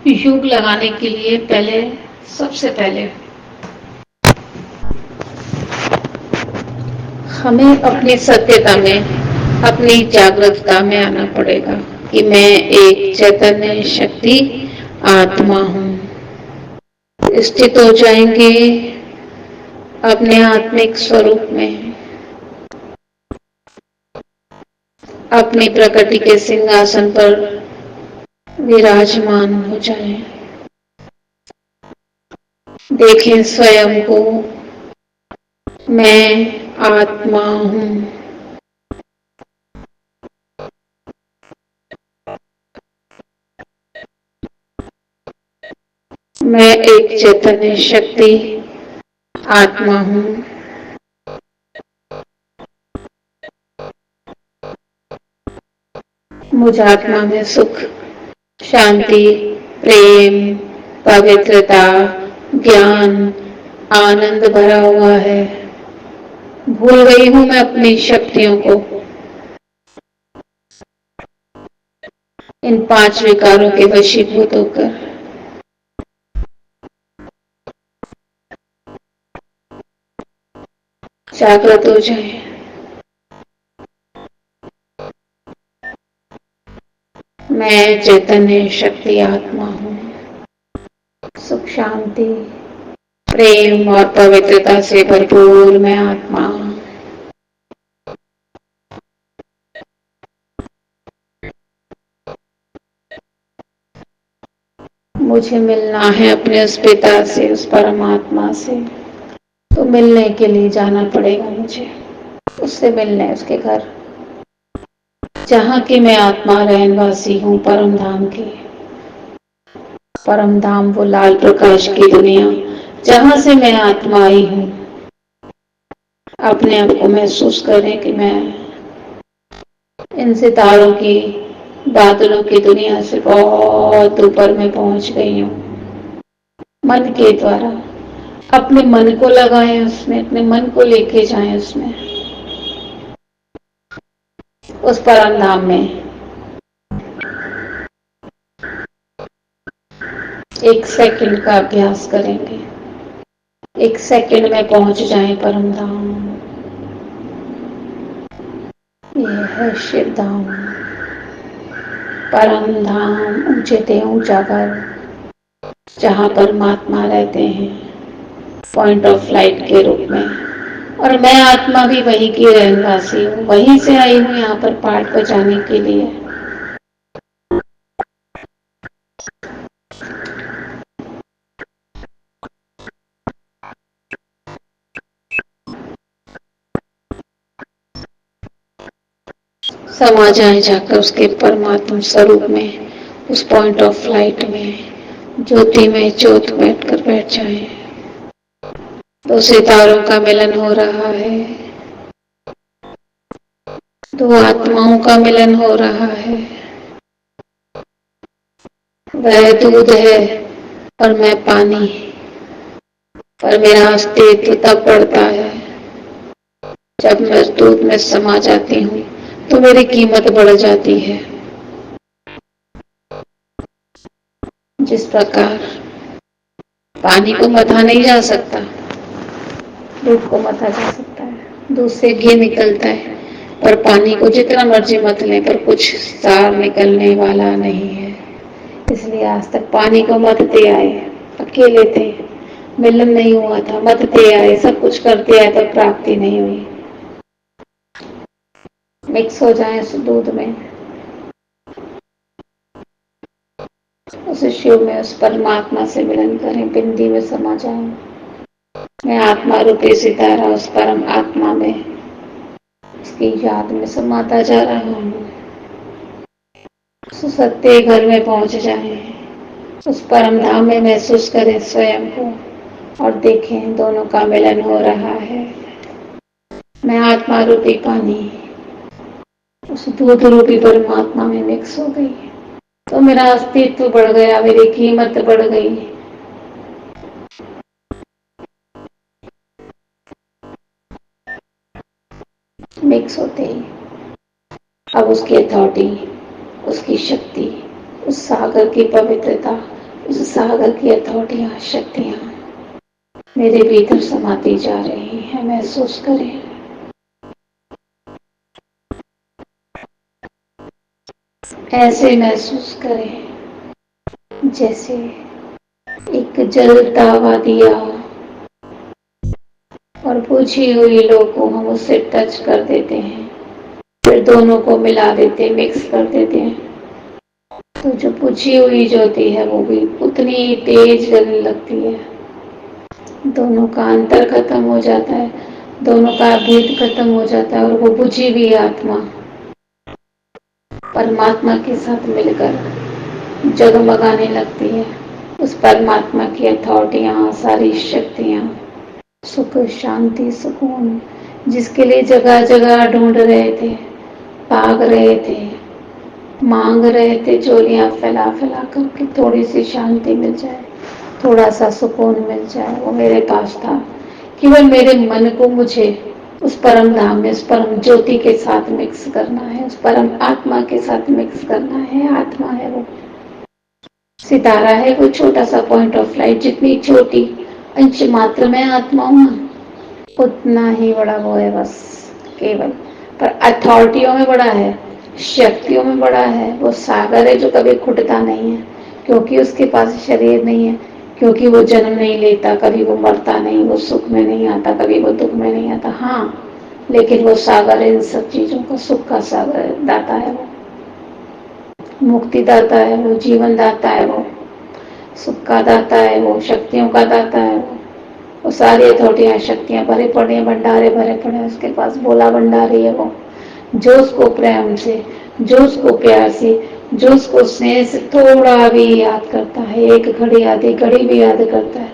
योग लगाने के लिए सबसे पहले हमें अपनी सत्यता में, अपनी जागरूकता में आना पड़ेगा कि मैं एक चैतन्य शक्ति आत्मा हूँ। स्थित हो जाएंगे अपने आत्मिक स्वरूप में, अपनी प्रकृति के सिंहासन पर विराजमान हो जाएं। देखें स्वयं को, मैं आत्मा हूँ। मैं एक चैतन्य शक्ति आत्मा हूँ। मुझ आत्मा में सुख, शांति, प्रेम, पवित्रता, ज्ञान, आनंद भरा हुआ है। भूल गई हूँ मैं अपनी शक्तियों को। इन 5 विकारों के वशीभूत होकर जागृत हो जाए। मैं चैतन्य शक्ति आत्मा हूँ। सुख, शांति, प्रेम और पवित्रता से भरपूर मैं आत्मा हूँ। मुझे मिलना है अपने उस पिता से, उस परमात्मा से। तो मिलने के लिए जाना पड़ेगा मुझे, उससे मिलने, उसके घर, जहाँ की मैं आत्मा रहनवासी हूँ, परम धाम की। परम धाम वो लाल प्रकाश की दुनिया जहाँ से मैं आत्मा आई हूँ। अपने आप को महसूस करें कि मैं इन सितारों की, बादलों की दुनिया से बहुत ऊपर में पहुंच गई हूँ। मन के द्वारा अपने मन को लगाएं उसमें, अपने मन को लेके जाएं उसमें, उस परम धाम में। 1 सेकंड का अभ्यास करेंगे। 1 सेकंड में पहुंच जाएं परम धाम। यह है शिव धाम, परम धाम, ऊंचे से ऊंचा घर, जहाँ परमात्मा रहते हैं पॉइंट ऑफ लाइट के रूप में। और मैं आत्मा भी वहीं की रहनवासी हूँ, वहीं से आई हूँ यहाँ पर पाठ बजाने के लिए। समा जाए जाकर उसके परमात्मा स्वरूप में, उस पॉइंट ऑफ लाइट में, ज्योति में ज्योत बैठ जाए। दो सितारों का मिलन हो रहा है, दो आत्माओं का मिलन हो रहा है। वह दूध है और मैं पानी, पर मेरा अस्तित्व तब बढ़ता है जब मैं दूध में समा जाती हूँ, तो मेरी कीमत बढ़ जाती है। जिस प्रकार पानी को मथा नहीं जा सकता, दूध को मथा जा सकता है, दूध से घी निकलता है, पर पानी को जितना मर्जी मत लें, पर कुछ सार निकलने वाला नहीं है। इसलिए आज तक पानी को मथते आए, अकेले थे, मिलन नहीं हुआ था, मथते आए, सब कुछ करते आए, तब प्राप्ति नहीं हुई। मिक्स हो जाए उस दूध में, उस शिव में, उस परमात्मा से मिलन करें, बिंदी में समा जाए। मैं आत्मा रूपी सितारा उस परम आत्मा में, उसकी याद में समाता जा रहा हूँ। उस सत्य घर में पहुंच जाए, उस परम धाम में महसूस करें स्वयं को और देखें दोनों का मिलन हो रहा है। मैं आत्मा रूपी पानी उस दूध रूपी परमात्मा में मिक्स हो गई, तो मेरा अस्तित्व बढ़ गया, मेरी कीमत बढ़ गई। मिक्स होते ही अब उसकी अथॉरिटी, उसकी शक्ति, उस सागर की पवित्रता उस सागर की अथॉरिटियां, शक्तियां मेरे भीतर समाती जा रही है। महसूस करें। ऐसे महसूस करें जैसे एक जलता हुआ दिया और बुझी हुई लौ को हम उससे टच कर देते हैं, फिर दोनों को मिला देते, मिक्स कर देते हैं, तो जो बुझी हुई ज्योति है वो भी उतनी तेज जलने लगती है। दोनों का अंतर खत्म हो जाता है, दोनों का भेद खत्म हो जाता है और वो बुझी हुई आत्मा परमात्मा के साथ मिलकर जगमगाने लगती है। उस परमात्मा की अथॉरिटियां, सारी शक्तियां, सुख, शांति, सुकून, जिसके लिए जगह जगह ढूंढ रहे थे, भाग रहे थे, मांग रहे थे, चोलियां फैला फैला कर कि थोड़ी सी शांति मिल जाए, थोड़ा सा सुकून मिल जाए, वो मेरे पास था। केवल मेरे मन को मुझे उस परम धाम में, उस परम ज्योति के साथ मिक्स करना है, उस परम आत्मा के साथ मिक्स करना है। आत्मा है वो, सितारा है वो, छोटा सा पॉइंट ऑफ लाइट, जितनी छोटी अंश मात्र में आत्मा हूं उतना ही बड़ा वो है बस, केवल। पर अथॉरिटियों में बड़ा है, शक्तियों में बड़ा है। वो सागर है जो कभी घुटता नहीं है, क्योंकि उसके पास शरीर नहीं है, क्योंकि वो जन्म नहीं लेता, कभी वो मरता नहीं, वो सुख में नहीं आता, कभी वो दुख में नहीं आता। हाँ, लेकिन वो सागर है इन सब चीजों का, सुख का सागर दाता है वो, मुक्ति दाता है वो, जीवन दाता है वो, सुख का दाता है वो, शक्तियों का दाता है वो सारी अथॉरिटियां, शक्तियां भरे पड़े हैं, भंडारे भरे पड़े हैं उसके पास। बोला भंडारी है वो, जो उसको प्रेम से, जो उसको प्यार से, जो उसको स्नेह से थोड़ा भी याद करता है, एक घड़ी आधी घड़ी भी याद करता है,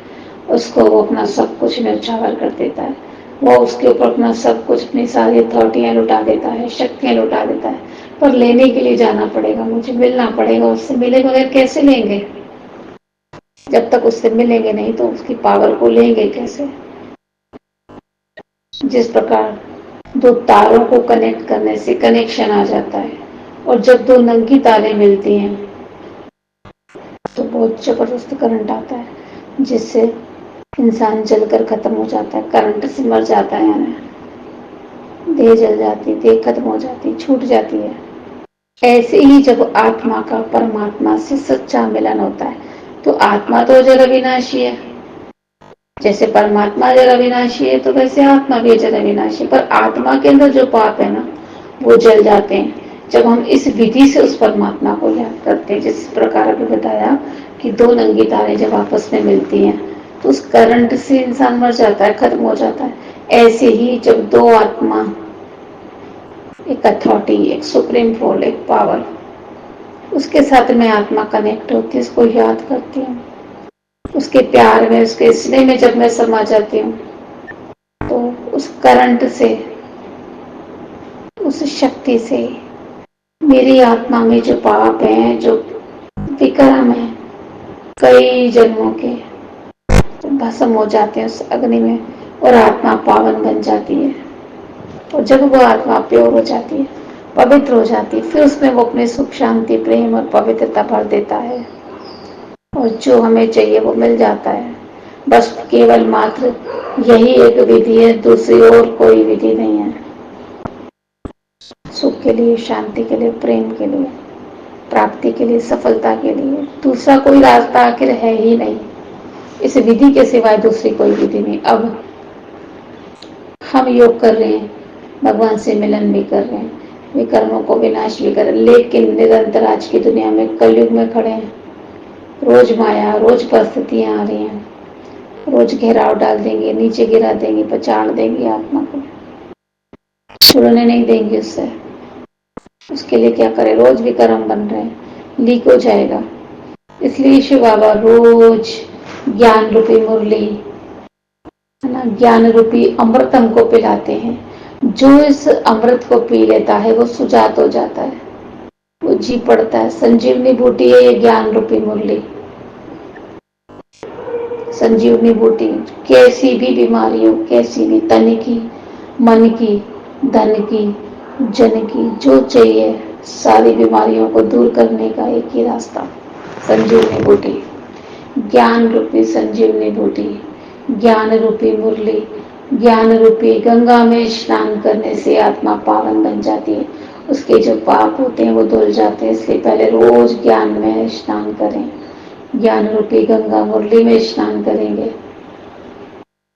उसको वो अपना सब कुछ न्यौछावर कर देता है। वो उसके ऊपर अपना सब कुछ, अपनी सारी अथॉरिटियां लुटा देता है, शक्तियां लुटा देता है। पर लेने के लिए जाना पड़ेगा, मुझे मिलना पड़ेगा उससे। मिले बगैर कैसे लेंगे? जब तक उससे मिलेंगे नहीं तो उसकी पावर को लेंगे कैसे? जिस प्रकार दो तारों को कनेक्ट करने से कनेक्शन आ जाता है, और जब दो नंगी तारें मिलती हैं तो बहुत जबरदस्त करंट आता है, जिससे इंसान जलकर खत्म हो जाता है, करंट से मर जाता है, यानी देह जल जाती, देह खत्म हो जाती, छूट जाती है। ऐसे ही जब आत्मा का परमात्मा से सच्चा मिलन होता है तो आत्मा तो अजर अविनाशी है। जैसे परमात्मा अजर अविनाशी है तो वैसे आत्मा भी अजर अविनाशी है, पर आत्मा के अंदर जो पाप है ना वो जल जाते हैं जब हम इस विधि से उस परमात्मा को याद करते हैं। जिस प्रकार अभी बताया कि दो नंगी तारें जब आपस में मिलती हैं तो उस करंट से इंसान मर जाता है, खत्म हो जाता है। ऐसे ही जब दो आत्मा, एक अथॉरिटी, एक सुप्रीम फोर्स, एक पावर, उसके साथ में आत्मा कनेक्ट होती है, उसको याद करती हूँ, उसके प्यार में, उसके स्नेह में जब मैं समा जाती हूँ तो उस करंट से, उस शक्ति से मेरी आत्मा में जो पाप हैं, जो विक्रम है कई जन्मों के, तो भस्म हो जाते हैं उस अग्नि में और आत्मा पावन बन जाती है। और जब वो आत्मा प्योर हो जाती है, पवित्र हो जाती है, फिर उसमें वो अपने सुख, शांति, प्रेम और पवित्रता भर देता है और जो हमें चाहिए वो मिल जाता है। बस केवल मात्र यही एक विधि है, दूसरी और कोई विधि नहीं है। सुख के लिए, शांति के लिए, प्रेम के लिए, प्राप्ति के लिए, सफलता के लिए दूसरा कोई रास्ता आखिर है ही नहीं। इस विधि के सिवाय दूसरी कोई विधि नहीं। अब हम योग कर रहे हैं, भगवान से मिलन भी कर रहे हैं, विकर्मों को विनाश भी कर रहे हैं, लेकिन निरंतर आज की दुनिया में कलयुग में खड़े हैं। रोज माया, रोज परिस्थितियां आ रही हैं, रोज घेराव डाल देंगे, नीचे गिरा देंगे, पछाड़ देंगे आत्मा को, छुड़ने नहीं देंगे उससे। उसके लिए क्या करें? रोज विकर्म बन रहे हैं, लीक हो जाएगा। इसलिए शिव बाबा रोज ज्ञान रूपी मुरली, है ना, ज्ञान रूपी अमृत हमको पिलाते हैं। जो इस अमृत को पी लेता है वो सुजात हो जाता है, वो जी पड़ता है। संजीवनी बूटी है ये ज्ञान रूपी मुरली, संजीवनी बूटी। कैसी भी बीमारी हो, कैसी भी, तन की, मन की, धन की, जन की, जो चाहिए सारी बीमारियों को दूर करने का एक ही रास्ता, संजीवनी बूटी। ज्ञान रूपी संजीवनी बूटी, ज्ञान रूपी मुरली, ज्ञान रूपी गंगा में स्नान करने से आत्मा पावन बन जाती है। उसके जो पाप होते हैं वो धुल जाते हैं। इसलिए पहले रोज ज्ञान में स्नान करें, ज्ञान रूपी गंगा मुरली में स्नान करेंगे,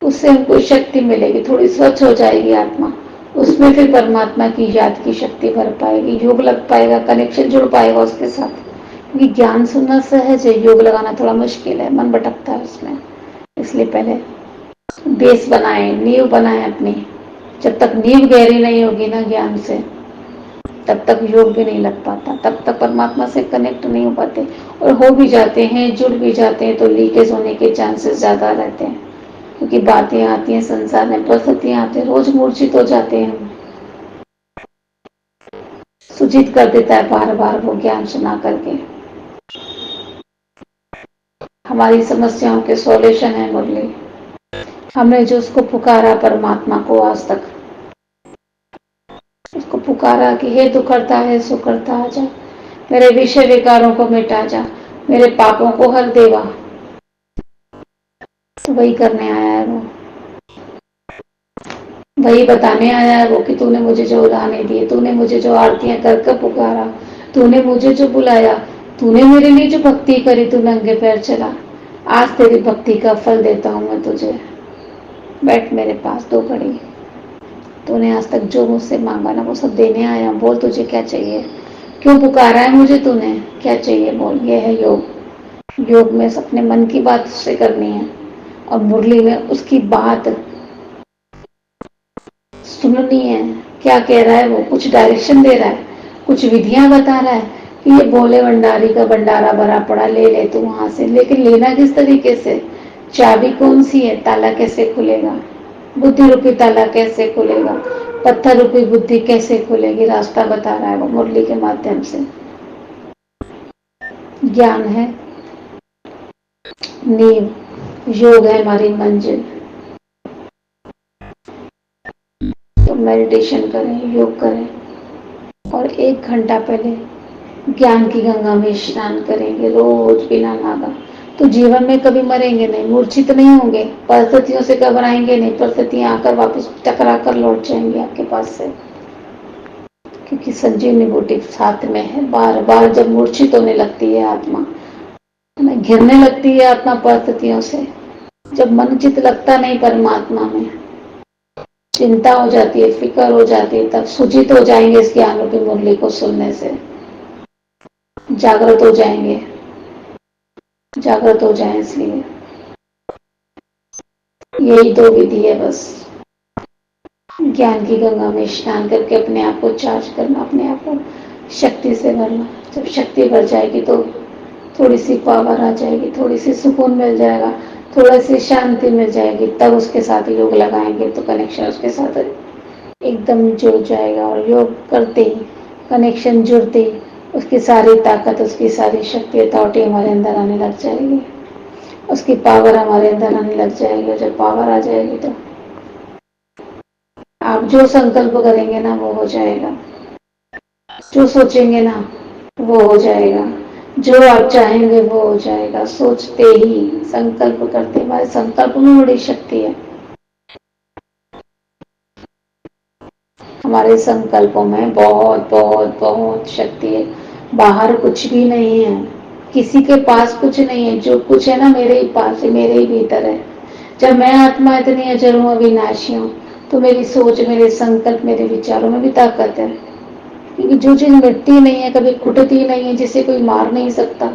उससे हमको शक्ति मिलेगी, थोड़ी स्वच्छ हो जाएगी आत्मा। उसमें फिर परमात्मा की याद की शक्ति भर पाएगी, योग लग पाएगा, कनेक्शन जुड़ पाएगा उसके साथ। क्योंकि ज्ञान सुनना सहज है, योग लगाना थोड़ा मुश्किल है, मन भटकता है उसमें। इसलिए पहले बेस बनाए, नींव बनाए अपनी। जब तक नींव गहरी नहीं होगी ना ज्ञान से, तब तक योग भी नहीं लग पाता, तब तक परमात्मा से कनेक्ट नहीं हो पाते। और हो भी जाते हैं, जुड़ भी जाते हैं, तो लीकेज होने के चांसेस ज्यादा रहते हैं। क्योंकि बातें आती हैं संसार में, परिस्थितियां आती हैं, रोज मूर्छित हो जाते हैं हम। सूचित कर देता है बार बार वो ज्ञान सुना करके। हमारी समस्याओं के सॉल्यूशन है मुरली। हमने जो उसको पुकारा परमात्मा को, आज तक उसको पुकारा कि हे तू करता है सो करता आजा, मेरे विषय विकारों को मिटा जा, मेरे पापों को हर देवा। तो वही करने आया है वो, वही बताने आया है वो कि तूने मुझे जो उड़ाने दिए, तूने मुझे जो आरतियां कर कर पुकारा, तूने मुझे जो बुलाया, तूने मेरे लिए जो भक्ति करी, तू नंगे पैर चला, आज तेरी भक्ति का फल देता हूं मैं तुझे। बैठ मेरे पास 2 घड़ी। तूने आज तक जो मुझसे मांगा ना वो सब देने आया। बोल तुझे क्या चाहिए, क्यों पुकारा है मुझे तूने, क्या चाहिए बोल। ये है योग। योग में अपने मन की बात उससे करनी है, और मुरली में उसकी बात सुननी है। क्या कह रहा है वो, कुछ डायरेक्शन दे रहा है, कुछ विधियां बता रहा है कि ये भोले भंडारी का भंडारा भरा पड़ा, ले ले तू वहां से। लेकिन लेना किस तरीके से, चाबी कौन सी है, ताला कैसे खुलेगा, बुद्धि रूपी ताला कैसे खुलेगा, पत्थर रूपी बुद्धि कैसे खुलेगी, रास्ता बता रहा है वो मुरली के माध्यम से। ज्ञान है नींव, योग है हमारी मंजिल। तो मेडिटेशन करें, योग करें, और 1 घंटा पहले ज्ञान की गंगा में स्नान करेंगे रोज बिना नागा। तो जीवन में कभी मरेंगे नहीं, मूर्छित नहीं होंगे, परिस्थितियों से घबराएंगे नहीं, परिस्थितियां आकर वापस टकरा कर लौट जाएंगे आपके पास से। क्योंकि संजीवनी बूटी साथ में है। बार बार जब मूर्छित होने लगती है आत्मा, घिरने लगती है आत्मा परिस्थितियों से, जब मन चित लगता नहीं परमात्मा में, चिंता हो जाती है, फिक्र हो जाती है, तब सूचित हो जाएंगे इस ज्ञान रूपी मुरली को सुनने से, जागृत हो जाएंगे, जागृत हो जाए। इसलिए यही 2 विधि है बस, ज्ञान की गंगा में स्नान करके अपने आप को चार्ज करना, अपने आप को शक्ति से भरना। जब शक्ति भर जाएगी तो थोड़ी सी पावर आ जाएगी, थोड़ी सी सुकून मिल जाएगा, थोड़ी सी शांति मिल जाएगी, तब उसके साथ योग लगाएंगे तो कनेक्शन उसके साथ एकदम जुड़ जाएगा। और योग करते ही, कनेक्शन जुड़ते ही, उसकी सारी ताकत, उसकी सारी शक्ति अथॉरिटी हमारे अंदर आने लग जाएगी, उसकी पावर हमारे अंदर आने लग जाएगी। और जब पावर आ जाएगी तो आप जो संकल्प करेंगे ना वो हो जाएगा, जो सोचेंगे ना वो हो जाएगा, जो आप चाहेंगे वो हो जाएगा। सोचते ही, संकल्प करते, हमारे संकल्प में बड़ी शक्ति है। हमारे संकल्पों में बहुत बहुत बहुत शक्ति है। बाहर कुछ भी नहीं है, किसी के पास कुछ नहीं है, जो कुछ है ना मेरे ही पास है, मेरे ही भीतर है। जब मैं आत्मा इतनी अजर हूँ, अविनाशी हूँ, तो मेरी सोच, मेरे संकल्प, मेरे विचारों में भी ताकत है। क्योंकि जो चीज मिटती नहीं है, कभी घुटती नहीं है, जिसे कोई मार नहीं सकता,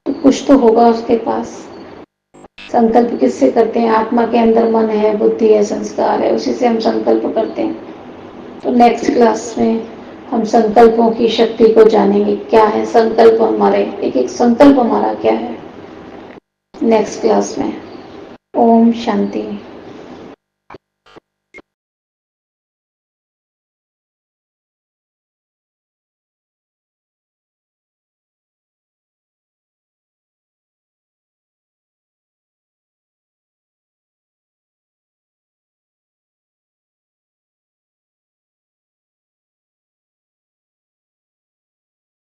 तो कुछ तो होगा उसके पास। संकल्प किससे करते हैं, आत्मा के अंदर मन है, बुद्धि है, संस्कार है, उसी से हम संकल्प करते हैं। तो नेक्स्ट क्लास में हम संकल्पों की शक्ति को जानेंगे, क्या है संकल्प हमारे, एक एक संकल्प हमारा क्या है, नेक्स्ट क्लास में। ओम शांति।